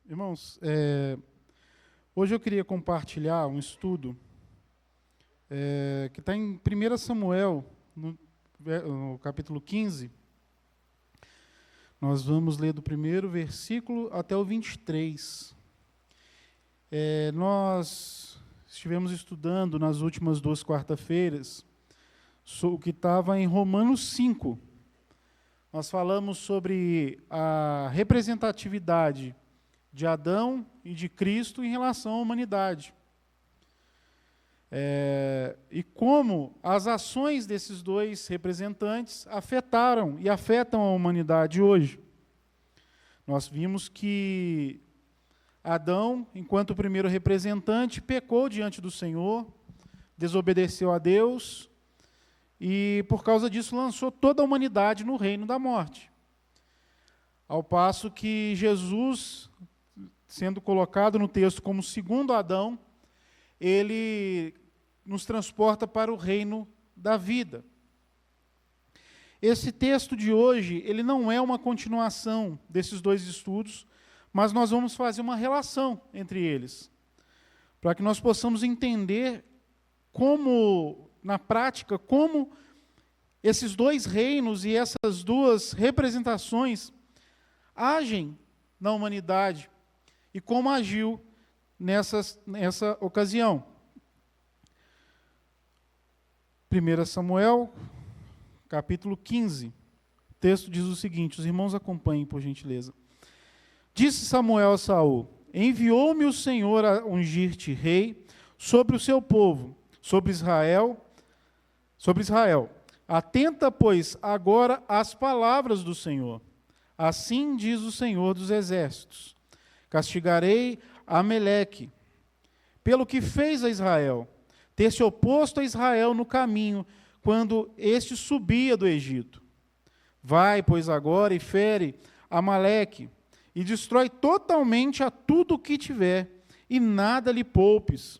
Irmãos, hoje eu queria compartilhar um estudo que está em 1 Samuel, no capítulo 15. Nós vamos ler do primeiro versículo até o 23. Nós estivemos estudando nas últimas 2 quarta-feiras o que estava em Romanos 5. Nós falamos sobre a representatividade de Adão e de Cristo em relação à humanidade. E como as ações desses dois representantes afetaram e afetam a humanidade hoje. Nós vimos que Adão, enquanto o primeiro representante, pecou diante do Senhor, desobedeceu a Deus e, por causa disso, lançou toda a humanidade no reino da morte. Ao passo que Jesus, sendo colocado no texto como segundo Adão, ele nos transporta para o reino da vida. Esse texto de hoje, ele não é uma continuação desses dois estudos, mas nós vamos fazer uma relação entre eles, para que nós possamos entender como, na prática, como esses dois reinos e essas duas representações agem na humanidade e como agiu nessa ocasião. 1 Samuel, capítulo 15, o texto diz o seguinte, os irmãos acompanhem, por gentileza. Disse Samuel a Saul: enviou-me o Senhor a ungir-te rei sobre o seu povo, sobre Israel. Atenta, pois, agora às palavras do Senhor. Assim diz o Senhor dos Exércitos: castigarei Amaleque pelo que fez a Israel, ter se oposto a Israel no caminho, quando este subia do Egito. Vai, pois, agora e fere Amaleque, e destrói totalmente a tudo o que tiver, e nada lhe poupes.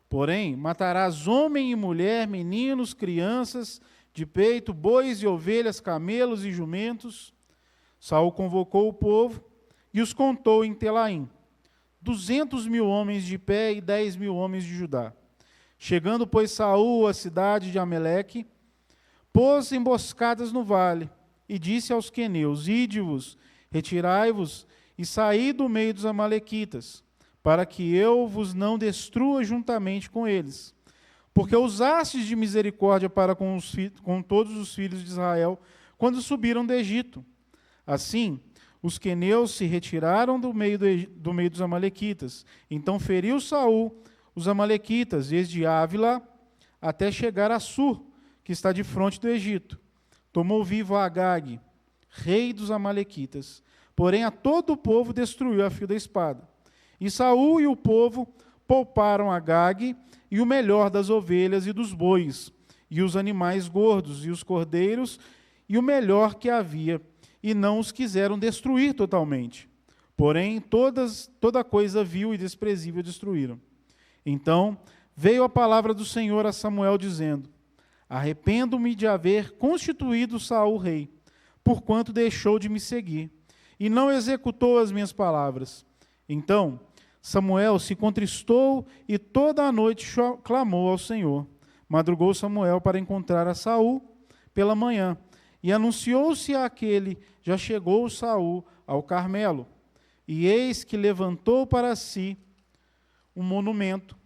Porém, matarás homem e mulher, meninos, crianças, de peito, bois e ovelhas, camelos e jumentos. Saul convocou o povo e os contou em Telaim, 200.000 homens de pé e 10.000 homens de Judá. Chegando, pois, Saul à cidade de Amaleque, pôs emboscadas no vale, e disse aos queneus: ide-vos, retirai-vos, e saí do meio dos amalequitas, para que eu vos não destrua juntamente com eles. Porque usastes de misericórdia para com todos os filhos de Israel, quando subiram do Egito. Assim, os queneus se retiraram do meio dos amalequitas. Então feriu Saul os amalequitas, desde Ávila até chegar a Sur, que está de fronte do Egito. Tomou vivo a Agag, rei dos amalequitas. Porém, a todo o povo destruiu a fio da espada. E Saul e o povo pouparam Agag e o melhor das ovelhas e dos bois, e os animais gordos, e os cordeiros, e o melhor que havia, e não os quiseram destruir totalmente. Porém, toda coisa vil e desprezível destruíram. Então veio a palavra do Senhor a Samuel, dizendo: arrependo-me de haver constituído Saul rei, porquanto deixou de me seguir, e não executou as minhas palavras. Então Samuel se contristou e toda a noite clamou ao Senhor. Madrugou Samuel para encontrar a Saul pela manhã, e anunciou-se àquele: já chegou Saul ao Carmelo. E eis que levantou para si um monumento,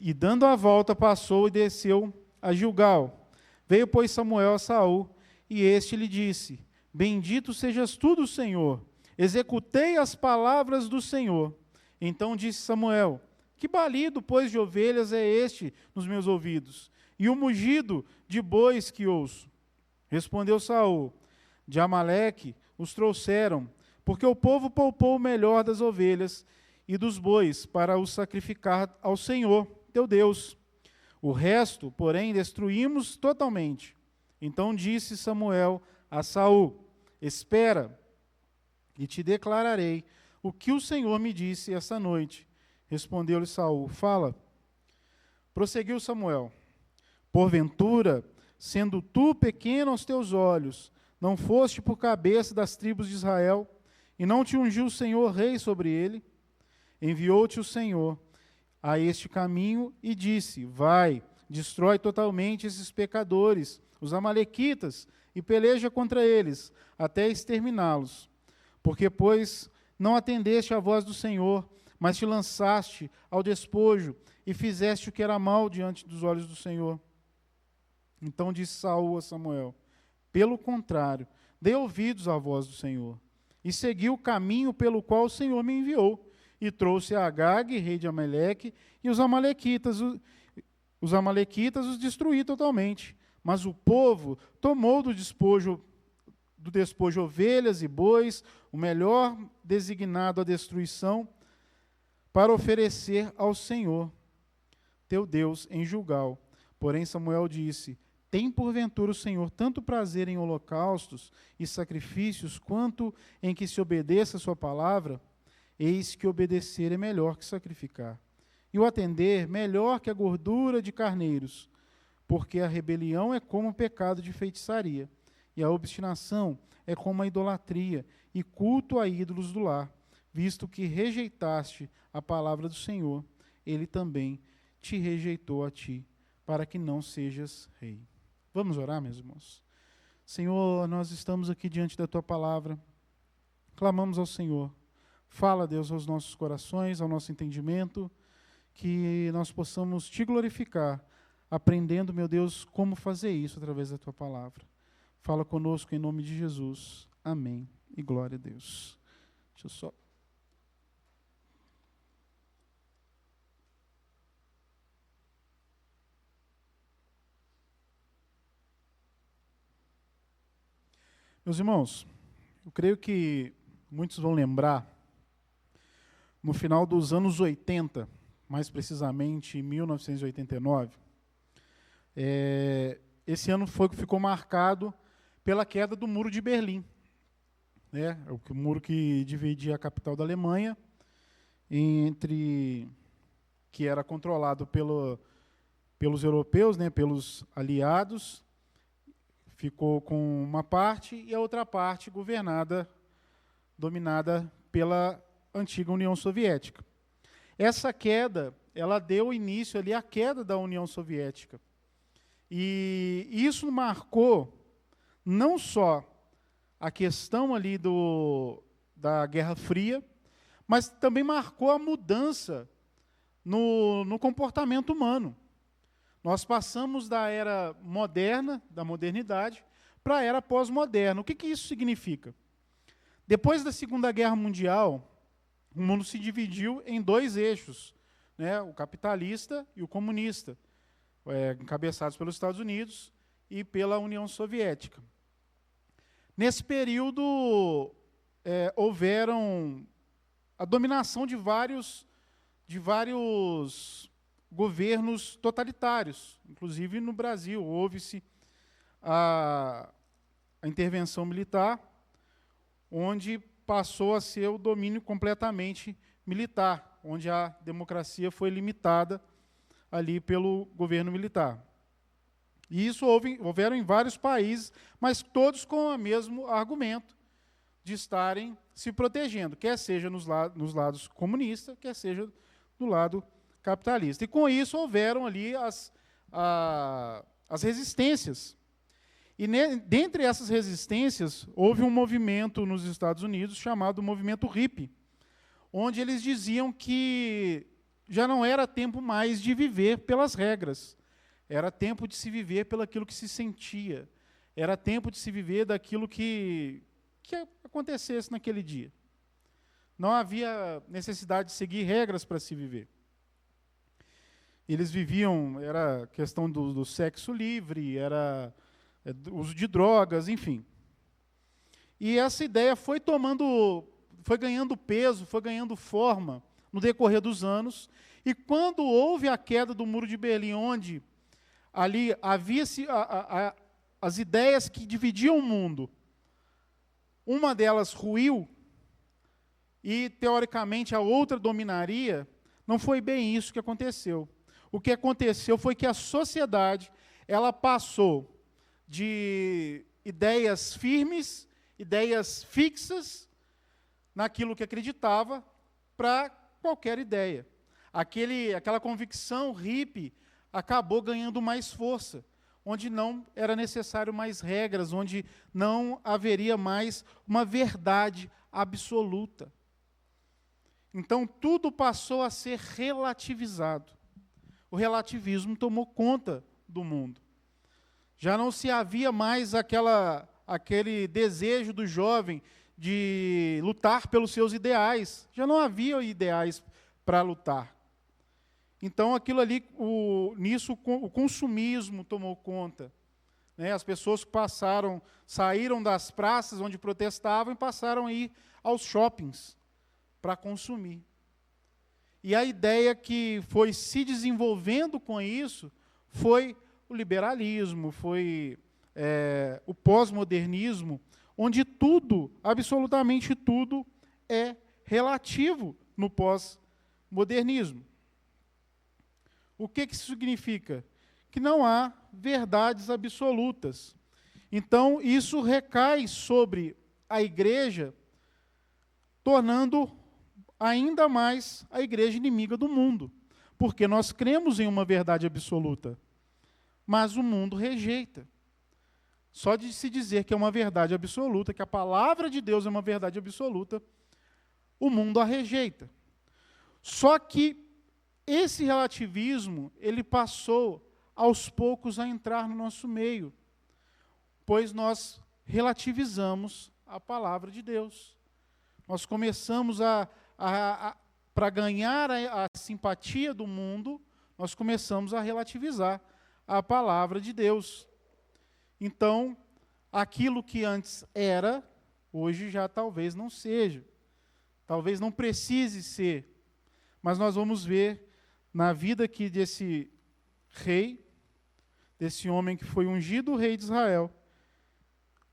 e dando a volta passou e desceu a Gilgal. Veio, pois, Samuel a Saul, e este lhe disse: bendito sejas tu do Senhor, executei as palavras do Senhor. Então disse Samuel: que balido, pois, de ovelhas é este nos meus ouvidos, e o mugido de bois que ouço? Respondeu Saul: de Amaleque os trouxeram, porque o povo poupou o melhor das ovelhas e dos bois para os sacrificar ao Senhor, teu Deus. O resto, porém, destruímos totalmente. Então disse Samuel a Saul: espera, e te declararei o que o Senhor me disse esta noite. Respondeu-lhe Saul: fala. Prosseguiu Samuel: porventura, sendo tu pequeno aos teus olhos, não foste por cabeça das tribos de Israel, E não te ungiu o Senhor rei sobre ele? Enviou-te o Senhor a este caminho e disse: vai, destrói totalmente esses pecadores, os amalequitas, e peleja contra eles, até exterminá-los. Porque, pois, não atendeste à voz do Senhor, mas te lançaste ao despojo e fizeste o que era mal diante dos olhos do Senhor. Então disse Saul a Samuel: pelo contrário, dei ouvidos à voz do Senhor, e segui o caminho pelo qual o Senhor me enviou, e trouxe a Agag, rei de Amaleque, e os amalequitas os destruí totalmente. Mas o povo tomou do despojo ovelhas e bois, o melhor designado à destruição, para oferecer ao Senhor, teu Deus, em Gilgal. Porém Samuel disse: tem porventura o Senhor tanto prazer em holocaustos e sacrifícios, quanto em que se obedeça a sua palavra? Eis que obedecer é melhor que sacrificar, e o atender melhor que a gordura de carneiros, porque a rebelião é como o pecado de feitiçaria, e a obstinação é como a idolatria e culto a ídolos do lar. Visto que rejeitaste a palavra do Senhor, ele também te rejeitou a ti, para que não sejas rei. Vamos orar, meus irmãos? Senhor, nós estamos aqui diante da tua palavra, clamamos ao Senhor. Fala, Deus, aos nossos corações, ao nosso entendimento, que nós possamos te glorificar, aprendendo, meu Deus, como fazer isso através da tua palavra. Fala conosco em nome de Jesus. Amém. E glória a Deus. Deixa eu só... Meus irmãos, eu creio que muitos vão lembrar, no final dos anos 80, mais precisamente em 1989, esse ano ficou marcado pela queda do Muro de Berlim, né? O muro que dividia a capital da Alemanha, que era controlado pelos europeus, né, pelos aliados, ficou com uma parte e a outra parte dominada pela antiga União Soviética. Essa queda, ela deu início ali à queda da União Soviética. E isso marcou não só a questão ali da Guerra Fria, mas também marcou a mudança no comportamento humano. Nós passamos da era moderna, da modernidade, para a era pós-moderna. O que isso significa? Depois da Segunda Guerra Mundial, o mundo se dividiu em dois eixos, né, o capitalista e o comunista, encabeçados pelos Estados Unidos e pela União Soviética. Nesse período, houveram a dominação de vários governos totalitários. Inclusive, no Brasil, houve-se a intervenção militar, onde passou a ser o domínio completamente militar, onde a democracia foi limitada ali pelo governo militar. E isso houveram em vários países, mas todos com o mesmo argumento de estarem se protegendo, quer seja nos lados comunistas, quer seja do lado capitalista. E com isso houveram ali as resistências. E dentre essas resistências, houve um movimento nos Estados Unidos chamado movimento hippie, onde eles diziam que já não era tempo mais de viver pelas regras, era tempo de se viver pelo aquilo que se sentia, era tempo de se viver daquilo que acontecesse naquele dia. Não havia necessidade de seguir regras para se viver. Eles viviam, era questão do sexo livre, era uso de drogas, enfim. E essa ideia foi ganhando peso, foi ganhando forma no decorrer dos anos, e quando houve a queda do Muro de Berlim, onde ali havia-se as ideias que dividiam o mundo, uma delas ruiu, e teoricamente a outra dominaria, não foi bem isso que aconteceu. O que aconteceu foi que a sociedade, ela passou de ideias firmes, ideias fixas, naquilo que acreditava para qualquer ideia. Aquela convicção hippie acabou ganhando mais força, onde não era necessário mais regras, onde não haveria mais uma verdade absoluta. Então, tudo passou a ser relativizado. O relativismo tomou conta do mundo. Já não se havia mais aquele desejo do jovem de lutar pelos seus ideais. Já não havia ideais para lutar. Então, aquilo ali, nisso o consumismo tomou conta. Né? As pessoas que saíram das praças onde protestavam e passaram a ir aos shoppings para consumir. E a ideia que foi se desenvolvendo com isso foi o liberalismo, foi o pós-modernismo, onde tudo, absolutamente tudo, é relativo no pós-modernismo. O que isso significa? Que não há verdades absolutas. Então, isso recai sobre a igreja, tornando ainda mais a igreja inimiga do mundo. Porque nós cremos em uma verdade absoluta, mas o mundo rejeita. Só de se dizer que é uma verdade absoluta, que a palavra de Deus é uma verdade absoluta, o mundo a rejeita. Só que esse relativismo, ele passou aos poucos a entrar no nosso meio, pois nós relativizamos a palavra de Deus. Nós começamos para ganhar a simpatia do mundo, nós começamos a relativizar a palavra de Deus. Então, aquilo que antes era, hoje já talvez não seja. Talvez não precise ser. Mas nós vamos ver na vida aqui desse rei, desse homem que foi ungido rei de Israel,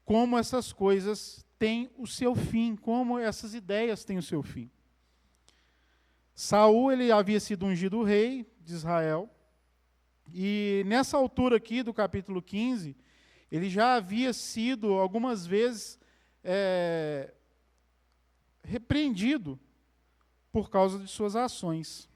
como essas coisas têm o seu fim, como essas ideias têm o seu fim. Saul, ele havia sido ungido rei de Israel, e nessa altura aqui do capítulo 15, ele já havia sido algumas vezes repreendido por causa de suas ações.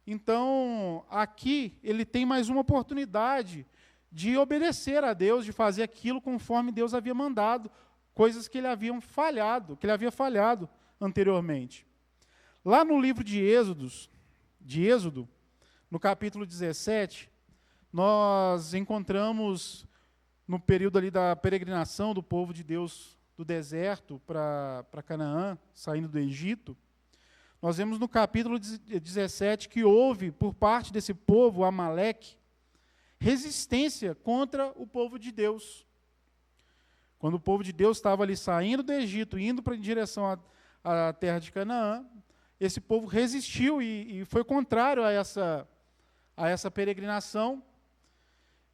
Então, aqui, ele tem mais uma oportunidade de obedecer a Deus, de fazer aquilo conforme Deus havia mandado, coisas que ele havia falhado anteriormente. Lá no livro de Êxodo, no capítulo 17, nós encontramos, no período ali da peregrinação do povo de Deus do deserto para Canaã, saindo do Egito, nós vemos no capítulo 17 que houve, por parte desse povo, Amaleque, resistência contra o povo de Deus. Quando o povo de Deus estava ali saindo do Egito, indo em direção à terra de Canaã, esse povo resistiu e foi contrário a essa peregrinação.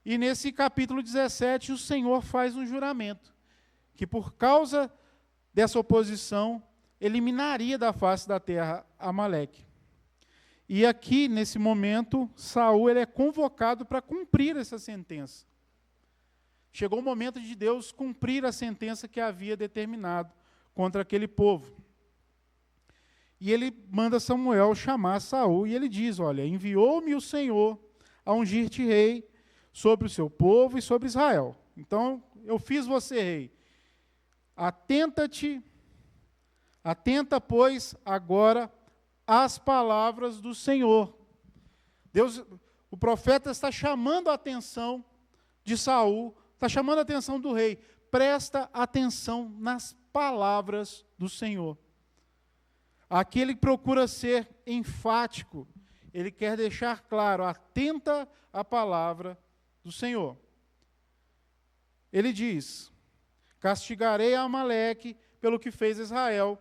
E nesse capítulo 17, o Senhor faz um juramento, que por causa dessa oposição, eliminaria da face da terra Amaleque. E aqui, nesse momento, Saul ele é convocado para cumprir essa sentença. Chegou o momento de Deus cumprir a sentença que havia determinado contra aquele povo. E ele manda Samuel chamar Saul, e ele diz, olha, enviou-me o Senhor a ungir-te rei sobre o seu povo e sobre Israel. Então, eu fiz você rei. Atenta, pois, agora às palavras do Senhor. O profeta está chamando a atenção de Saul, está chamando a atenção do rei. Presta atenção nas palavras do Senhor. Aquele que procura ser enfático, ele quer deixar claro, atenta à palavra do Senhor. Ele diz, castigarei a Amaleque pelo que fez Israel,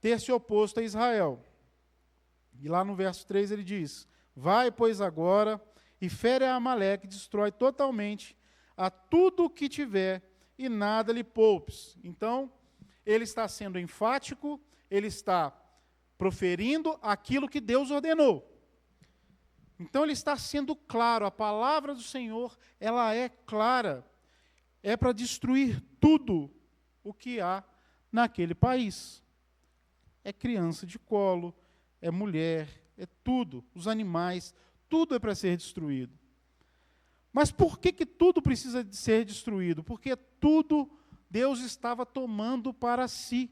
ter se oposto a Israel. E lá no verso 3 ele diz, vai, pois, agora, e fere a Amaleque, destrói totalmente a tudo o que tiver, e nada lhe poupes. Então, ele está sendo enfático, ele está proferindo aquilo que Deus ordenou. Então, ele está sendo claro, a palavra do Senhor, ela é clara, é para destruir tudo o que há naquele país. É criança de colo, é mulher, é tudo, os animais, tudo é para ser destruído. Mas por que tudo precisa de ser destruído? Porque tudo Deus estava tomando para si.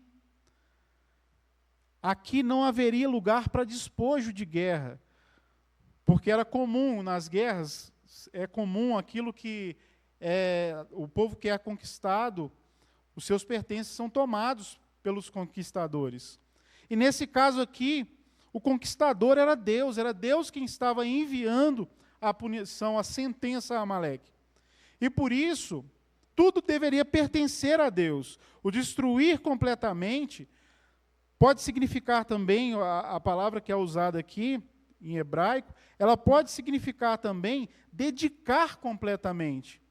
Aqui não haveria lugar para despojo de guerra, porque era comum nas guerras, é comum aquilo que o povo que é conquistado, os seus pertences são tomados pelos conquistadores. E nesse caso aqui, o conquistador era Deus quem estava enviando a punição, a sentença a Amaleque. E por isso, tudo deveria pertencer a Deus. O destruir completamente pode significar também, a palavra que é usada aqui, em hebraico, ela pode significar também dedicar completamente,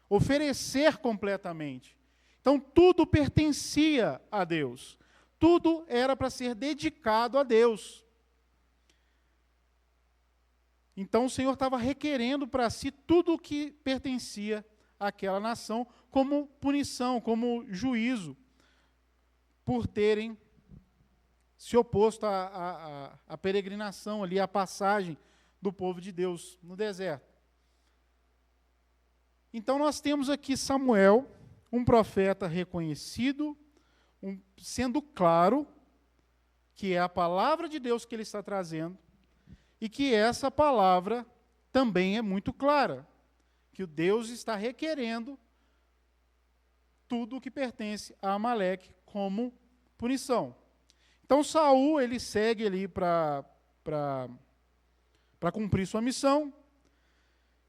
oferecer completamente. Então, tudo pertencia a Deus. Tudo era para ser dedicado a Deus. Então, o Senhor estava requerendo para si tudo o que pertencia àquela nação como punição, como juízo, por terem se oposto à peregrinação ali, à passagem do povo de Deus no deserto. Então, nós temos aqui Samuel, um profeta reconhecido, sendo claro que é a palavra de Deus que ele está trazendo, e que essa palavra também é muito clara, que o Deus está requerendo tudo o que pertence a Amaleque como punição. Então Saul, ele segue ali para cumprir sua missão,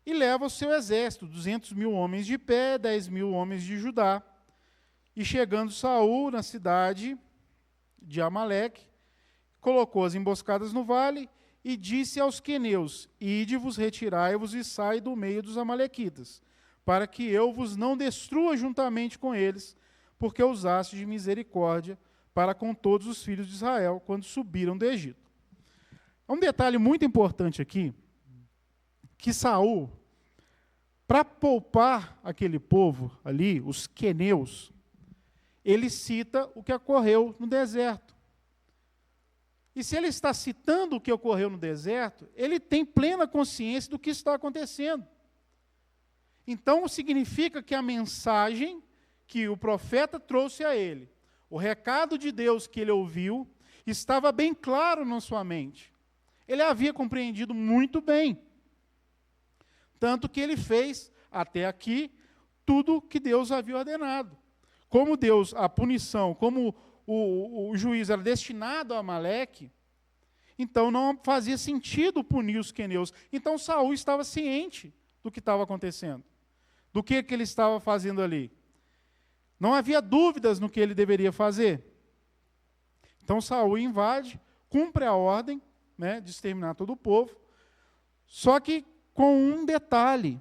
e leva o seu exército, 200.000 homens de pé, 10.000 homens de Judá. E chegando Saul na cidade de Amaleque, colocou as emboscadas no vale e disse aos queneus: Ide-vos, retirai-vos e sai do meio dos amalequitas, para que eu vos não destrua juntamente com eles, porque usaste de misericórdia para com todos os filhos de Israel, quando subiram do Egito. Um detalhe muito importante aqui, que Saul, para poupar aquele povo ali, os queneus, ele cita o que ocorreu no deserto. E se ele está citando o que ocorreu no deserto, ele tem plena consciência do que está acontecendo. Então, significa que a mensagem que o profeta trouxe a ele, o recado de Deus que ele ouviu, estava bem claro na sua mente. Ele havia compreendido muito bem. Tanto que ele fez, até aqui, tudo que Deus havia ordenado. Como Deus, a punição, como o juízo era destinado a Amaleque, então não fazia sentido punir os queneus. Então Saul estava ciente do que estava acontecendo, do que ele estava fazendo ali. Não havia dúvidas no que ele deveria fazer. Então Saul invade, cumpre a ordem, né, de exterminar todo o povo, só que com um detalhe: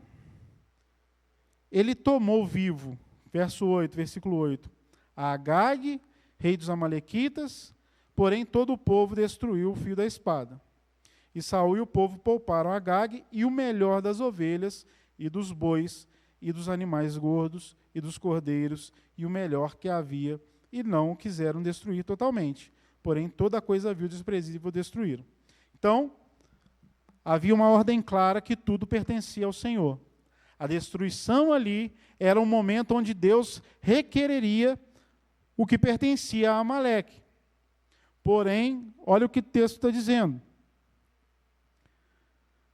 ele tomou vivo, verso 8, versículo 8, a Agag, rei dos amalequitas, porém todo o povo destruiu o fio da espada. E Saul e o povo pouparam Agag e o melhor das ovelhas e dos bois e dos animais gordos e dos cordeiros e o melhor que havia, e não o quiseram destruir totalmente. Porém toda coisa vil e desprezível destruíram. Então, havia uma ordem clara que tudo pertencia ao Senhor. A destruição ali era um momento onde Deus requereria o que pertencia a Amaleque. Porém, olha o que o texto está dizendo.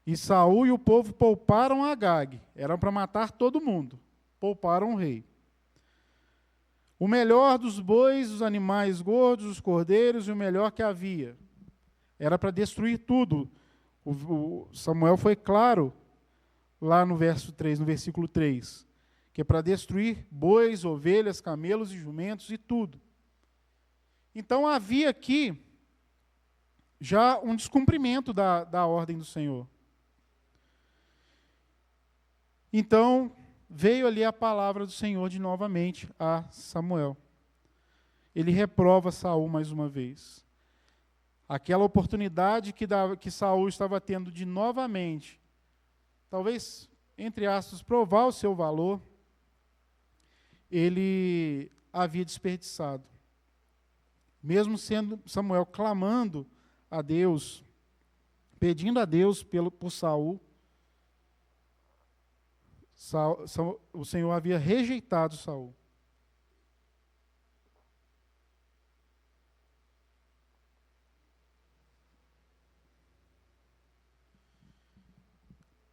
E Saul e o povo pouparam Agag. Era para matar todo mundo. Pouparam o rei. O melhor dos bois, dos animais gordos, dos cordeiros e o melhor que havia. Era para destruir tudo. O Samuel foi claro lá no verso 3, no versículo 3, que é para destruir bois, ovelhas, camelos e jumentos e tudo. Então havia aqui já um descumprimento da ordem do Senhor. Então veio ali a palavra do Senhor de novamente a Samuel. Ele reprova Saul mais uma vez. Aquela oportunidade que Saul estava tendo de novamente, talvez, entre aspas, provar o seu valor, ele havia desperdiçado. mesmo sendo Samuel clamando a Deus, pedindo a Deus por Saul, o Senhor havia rejeitado Saul.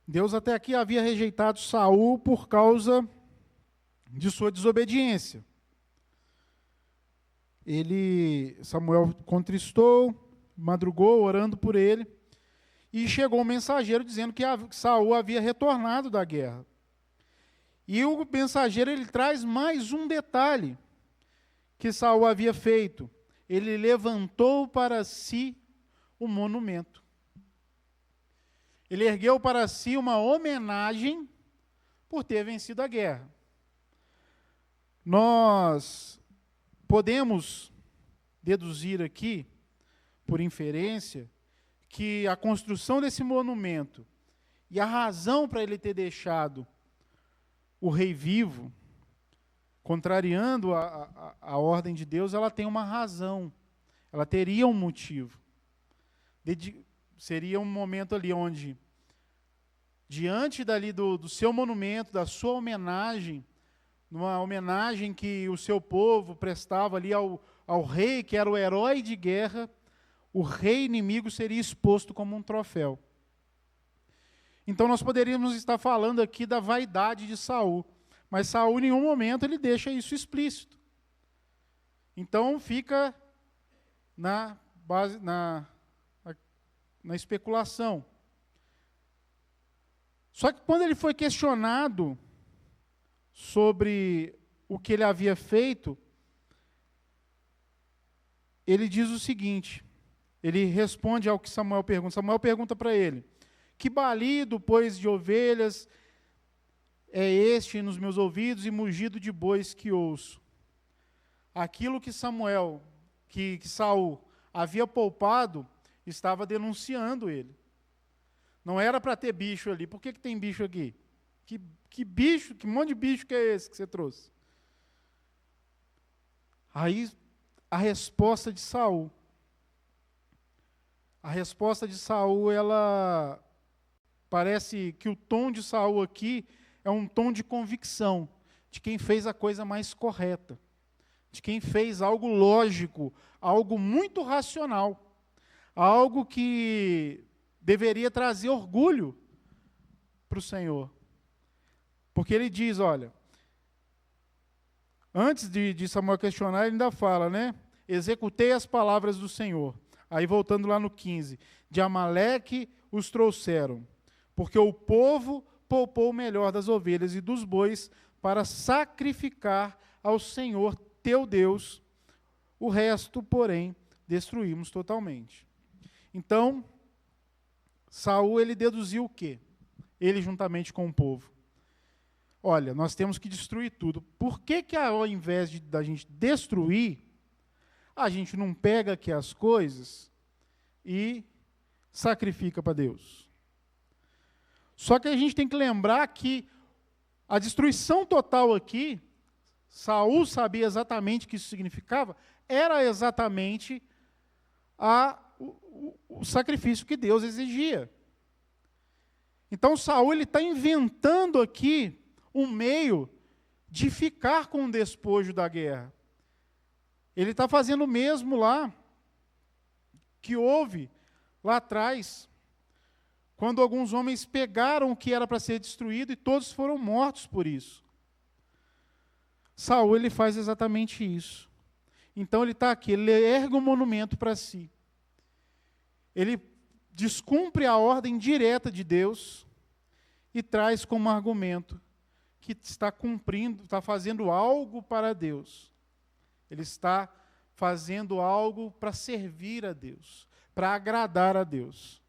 Deus até aqui havia rejeitado Saul por causa de sua desobediência. Samuel contristou, madrugou orando por ele, e chegou um mensageiro dizendo que Saul havia retornado da guerra. E o mensageiro ele traz mais um detalhe que Saul havia feito. Ele levantou para si um monumento. Ele ergueu para si uma homenagem por ter vencido a guerra. Nós podemos deduzir aqui, por inferência, que a construção desse monumento e a razão para ele ter deixado o rei vivo, contrariando a ordem de Deus, ela tem uma razão, ela teria um motivo. Seria um momento ali onde, diante dali do seu monumento, da sua homenagem, numa homenagem que o seu povo prestava ali ao rei, que era o herói de guerra, o rei inimigo seria exposto como um troféu. Então nós poderíamos estar falando aqui da vaidade de Saul, mas Saul em nenhum momento ele deixa isso explícito. Então fica na especulação. Só que quando ele foi questionado sobre o que ele havia feito, ele diz o seguinte, ele responde ao que Samuel pergunta. Samuel pergunta para ele: que balido, pois, de ovelhas é este nos meus ouvidos e mugido de bois que ouço? Aquilo que Saul havia poupado, estava denunciando ele. Não era para ter bicho ali. Por que tem bicho aqui? Que bicho, que monte de bicho que é esse que você trouxe? Aí, a resposta de Saul. A resposta de Saul, ela parece que o tom de Saul aqui é um tom de convicção, de quem fez a coisa mais correta, de quem fez algo lógico, algo muito racional, algo que deveria trazer orgulho para o Senhor. Porque ele diz, olha, antes de Samuel questionar, ele ainda fala, né? Executei as palavras do Senhor. Aí voltando lá no 15, de Amaleque os trouxeram, porque o povo poupou o melhor das ovelhas e dos bois para sacrificar ao Senhor teu Deus, o resto, porém, destruímos totalmente. Então, Saul, ele deduziu o quê? Ele juntamente com o povo. Olha, nós temos que destruir tudo. Por que ao invés da gente destruir, a gente não pega aqui as coisas e sacrifica para Deus? Só que a gente tem que lembrar que a destruição total aqui, Saul sabia exatamente o que isso significava, era exatamente o sacrifício que Deus exigia. Então Saul está inventando aqui um meio de ficar com o despojo da guerra. Ele está fazendo o mesmo lá que houve lá atrás, quando alguns homens pegaram o que era para ser destruído e todos foram mortos por isso. Saul, ele faz exatamente isso. Então ele está aqui, ele ergue um monumento para si. Ele descumpre a ordem direta de Deus e traz como argumento que está cumprindo, está fazendo algo para Deus. Ele está fazendo algo para servir a Deus, para agradar a Deus.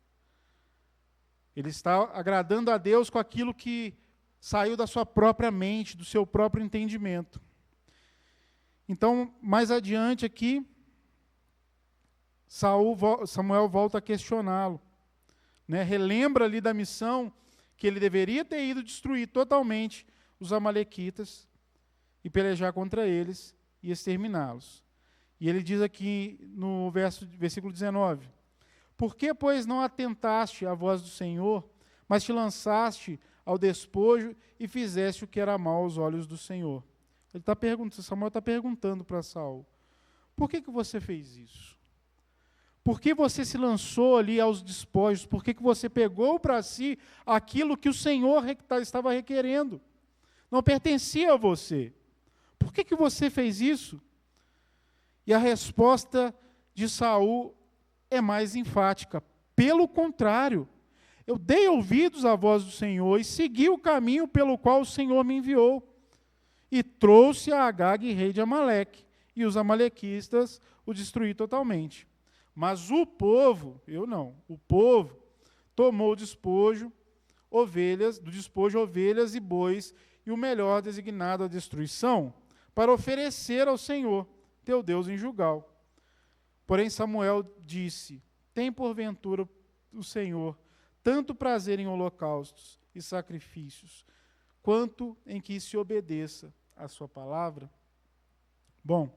Ele está agradando a Deus com aquilo que saiu da sua própria mente, do seu próprio entendimento. Então, mais adiante aqui, Samuel volta a questioná-lo, né? Relembra ali da missão que ele deveria ter ido destruir totalmente os amalequitas e pelejar contra eles e exterminá-los. E ele diz aqui no versículo 19: Por que, pois, não atentaste à voz do Senhor, mas te lançaste ao despojo e fizeste o que era mal aos olhos do Senhor? Samuel está perguntando para Saul: por que você fez isso? Por que você se lançou ali aos despojos? Por que você pegou para si aquilo que o Senhor estava requerendo? Não pertencia a você. Por que você fez isso? E a resposta de Saul é mais enfática. Pelo contrário, eu dei ouvidos à voz do Senhor e segui o caminho pelo qual o Senhor me enviou. E trouxe a Agag, rei de Amaleque, e os amalequistas o destruí totalmente. Mas o povo, eu não, o povo tomou do despojo ovelhas e bois, e o melhor designado à destruição, para oferecer ao Senhor, teu Deus, em Gilgal. Porém Samuel disse: tem porventura o Senhor tanto prazer em holocaustos e sacrifícios, quanto em que se obedeça a sua palavra? Bom,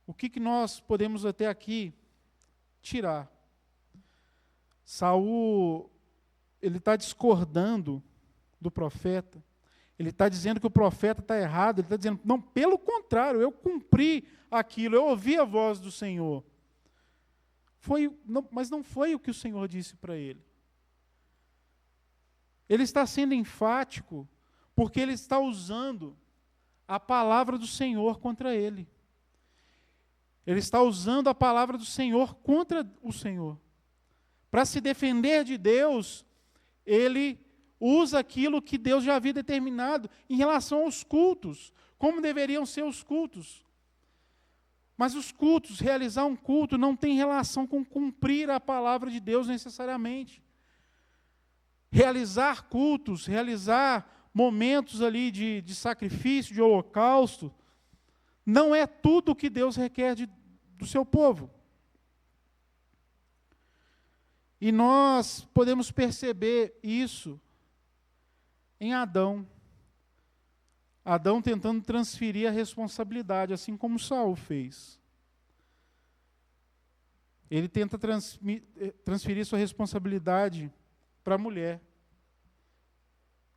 o que nós podemos até aqui tirar? Saul, ele está discordando do profeta, ele está dizendo que o profeta está errado, ele está dizendo, não, pelo contrário, eu cumpri aquilo, eu ouvi a voz do Senhor. Mas não foi o que o Senhor disse para ele. Ele está sendo enfático, porque ele está usando a palavra do Senhor contra ele. Ele está usando a palavra do Senhor contra o Senhor. Para se defender de Deus, ele usa aquilo que Deus já havia determinado em relação aos cultos, como deveriam ser os cultos. Mas os cultos, realizar um culto, não tem relação com cumprir a palavra de Deus necessariamente. Realizar cultos, realizar momentos ali de sacrifício, de holocausto, não é tudo o que Deus requer do seu povo. E nós podemos perceber isso em Adão. Adão tentando transferir a responsabilidade, assim como Saul fez. Ele tenta transferir sua responsabilidade para a mulher.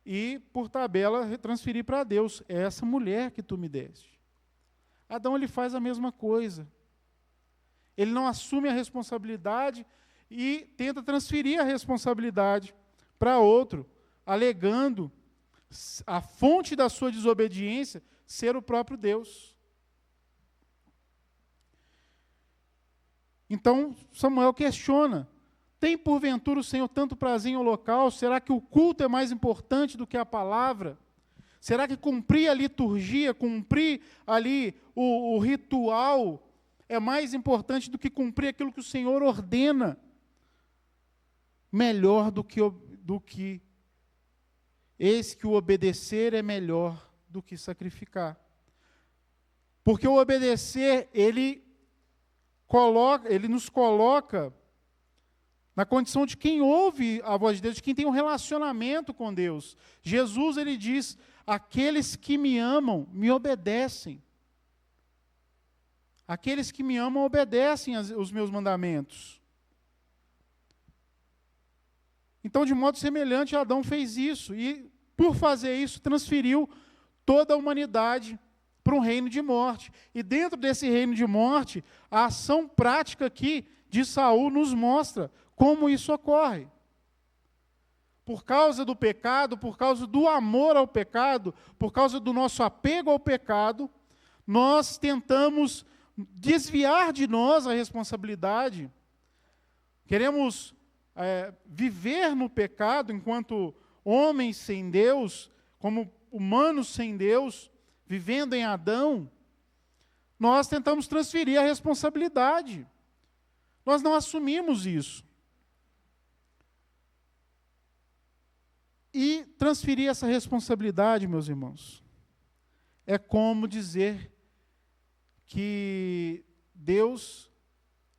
E, por tabela, transferir para Deus. É essa mulher que tu me deste. Adão, ele faz a mesma coisa. Ele não assume a responsabilidade e tenta transferir a responsabilidade para outro, alegando a fonte da sua desobediência ser o próprio Deus. Então, Samuel questiona: tem porventura o Senhor tanto prazer em holocausto? Será que o culto é mais importante do que a palavra? Será que cumprir a liturgia, cumprir ali o ritual é mais importante do que cumprir aquilo que o Senhor ordena? Melhor do que eis que o obedecer é melhor do que sacrificar. Porque o obedecer, ele nos coloca na condição de quem ouve a voz de Deus, de quem tem um relacionamento com Deus. Jesus, ele diz: aqueles que me amam, me obedecem. Aqueles que me amam obedecem os meus mandamentos. Então, de modo semelhante, Adão fez isso, e por fazer isso, transferiu toda a humanidade para um reino de morte. E dentro desse reino de morte, a ação prática aqui de Saul nos mostra como isso ocorre. Por causa do pecado, por causa do amor ao pecado, por causa do nosso apego ao pecado, nós tentamos desviar de nós a responsabilidade. Queremos viver no pecado enquanto homens sem Deus, como humanos sem Deus, vivendo em Adão. Nós tentamos transferir a responsabilidade. Nós não assumimos isso. E transferir essa responsabilidade, meus irmãos, é como dizer que Deus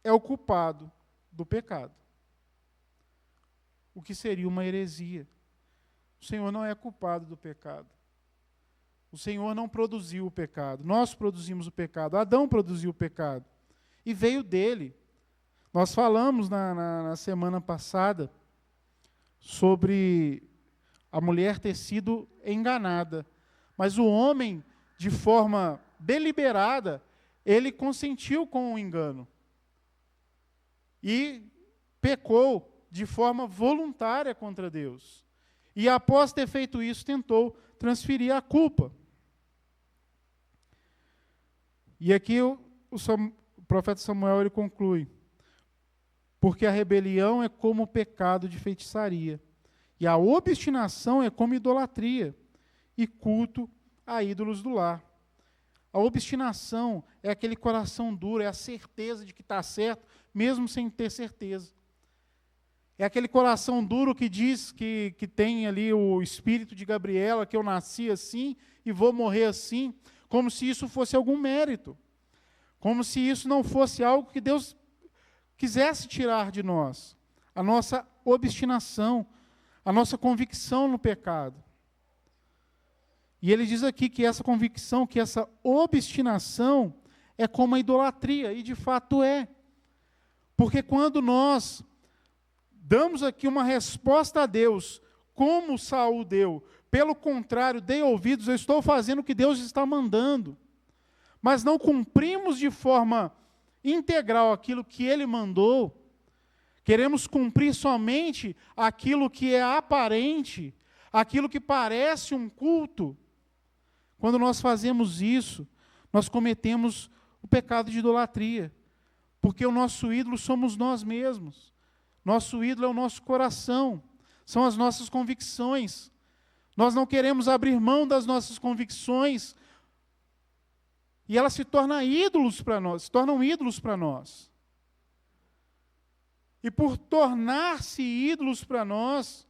é o culpado do pecado. O que seria uma heresia. O Senhor não é culpado do pecado. O Senhor não produziu o pecado, nós produzimos o pecado, Adão produziu o pecado, e veio dele. Nós falamos na semana passada sobre a mulher ter sido enganada, mas o homem, de forma deliberada, ele consentiu com o engano e pecou de forma voluntária contra Deus. E após ter feito isso, tentou transferir a culpa. E aqui o profeta Samuel ele conclui: porque a rebelião é como o pecado de feitiçaria, e a obstinação é como idolatria, e culto a ídolos do lar. A obstinação é aquele coração duro, é a certeza de que está certo, mesmo sem ter certeza. É aquele coração duro que diz que tem ali o espírito de Gabriela, que eu nasci assim e vou morrer assim, como se isso fosse algum mérito, como se isso não fosse algo que Deus quisesse tirar de nós, a nossa obstinação, a nossa convicção no pecado. E ele diz aqui que essa convicção, que essa obstinação é como a idolatria, e de fato é. Porque quando nós damos aqui uma resposta a Deus, como Saul deu, pelo contrário, dei ouvidos, eu estou fazendo o que Deus está mandando, mas não cumprimos de forma integral aquilo que Ele mandou, queremos cumprir somente aquilo que é aparente, aquilo que parece um culto. Quando nós fazemos isso, nós cometemos o pecado de idolatria, porque o nosso ídolo somos nós mesmos. Nosso ídolo é o nosso coração, são as nossas convicções. Nós não queremos abrir mão das nossas convicções, e elas se tornam ídolos para nós, E por tornar-se ídolos para nós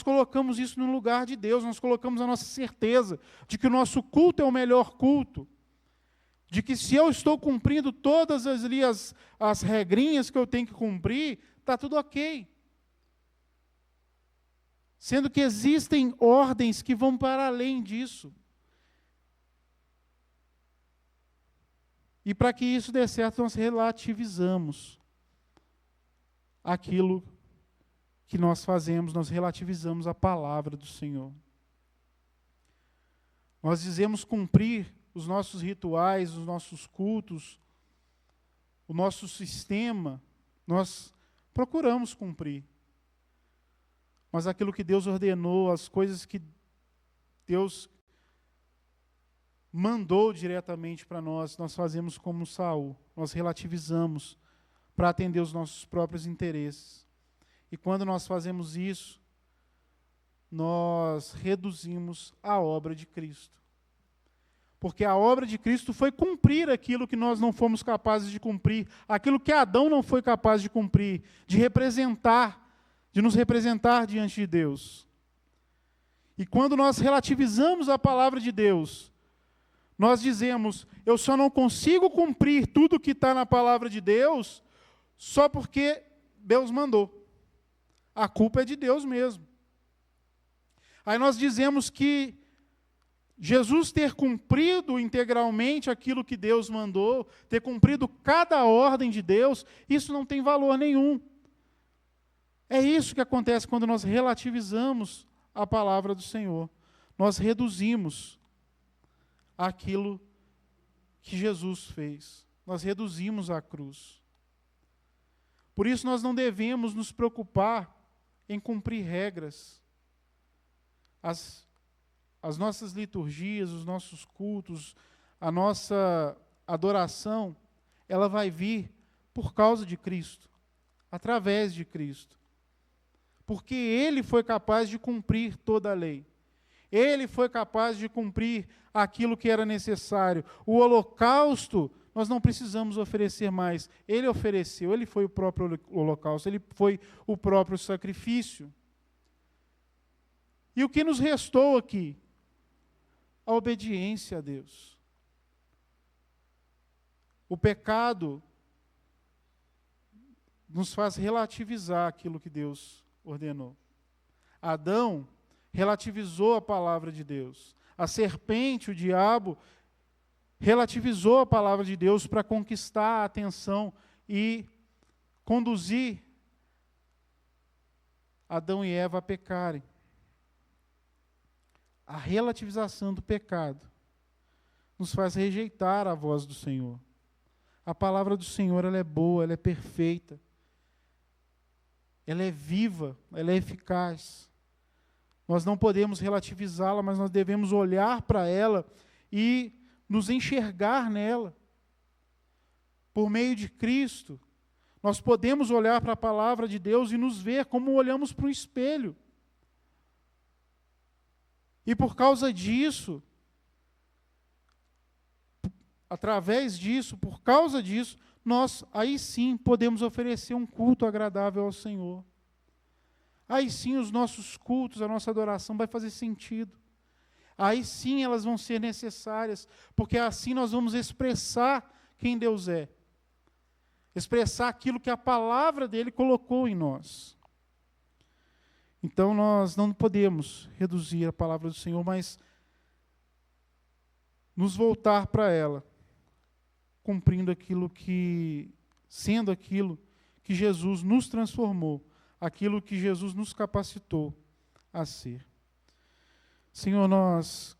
colocamos isso no lugar de Deus, nós colocamos a nossa certeza de que o nosso culto é o melhor culto, de que se eu estou cumprindo todas as regrinhas que eu tenho que cumprir, está tudo ok. Sendo que existem ordens que vão para além disso. E para que isso dê certo, nós relativizamos aquilo que nós fazemos, nós relativizamos a palavra do Senhor. Nós dizemos cumprir os nossos rituais, os nossos cultos, o nosso sistema, nós procuramos cumprir. Mas aquilo que Deus ordenou, as coisas que Deus mandou diretamente para nós fazemos como Saul, nós relativizamos para atender os nossos próprios interesses. E quando nós fazemos isso, nós reduzimos a obra de Cristo. Porque a obra de Cristo foi cumprir aquilo que nós não fomos capazes de cumprir, aquilo que Adão não foi capaz de cumprir, de nos representar diante de Deus. E quando nós relativizamos a palavra de Deus, nós dizemos, eu só não consigo cumprir tudo que está na palavra de Deus só porque Deus mandou. A culpa é de Deus mesmo. Aí nós dizemos que Jesus ter cumprido integralmente aquilo que Deus mandou, ter cumprido cada ordem de Deus, isso não tem valor nenhum. É isso que acontece quando nós relativizamos a palavra do Senhor. Nós reduzimos aquilo que Jesus fez. Nós reduzimos a cruz. Por isso nós não devemos nos preocupar em cumprir regras. As nossas liturgias, os nossos cultos, a nossa adoração, ela vai vir por causa de Cristo, através de Cristo. Porque Ele foi capaz de cumprir toda a lei. Ele foi capaz de cumprir aquilo que era necessário. O holocausto, nós não precisamos oferecer mais. Ele ofereceu, Ele foi o próprio holocausto, Ele foi o próprio sacrifício. E o que nos restou aqui? A obediência a Deus. O pecado nos faz relativizar aquilo que Deus ordenou. Adão relativizou a palavra de Deus. A serpente, o diabo, relativizou a palavra de Deus para conquistar a atenção e conduzir Adão e Eva a pecarem. A relativização do pecado nos faz rejeitar a voz do Senhor. A palavra do Senhor, ela é boa, ela é perfeita, ela é viva, ela é eficaz. Nós não podemos relativizá-la, mas nós devemos olhar para ela e nos enxergar nela. Por meio de Cristo, nós podemos olhar para a palavra de Deus e nos ver como olhamos para um espelho. E por causa disso, através disso, por causa disso, nós aí sim podemos oferecer um culto agradável ao Senhor. Aí sim os nossos cultos, a nossa adoração vai fazer sentido. Aí sim elas vão ser necessárias, porque assim nós vamos expressar quem Deus é. Expressar aquilo que a palavra dele colocou em nós. Então nós não podemos reduzir a palavra do Senhor, mas nos voltar para ela, cumprindo aquilo que, sendo aquilo que Jesus nos transformou, aquilo que Jesus nos capacitou a ser. Senhor, nós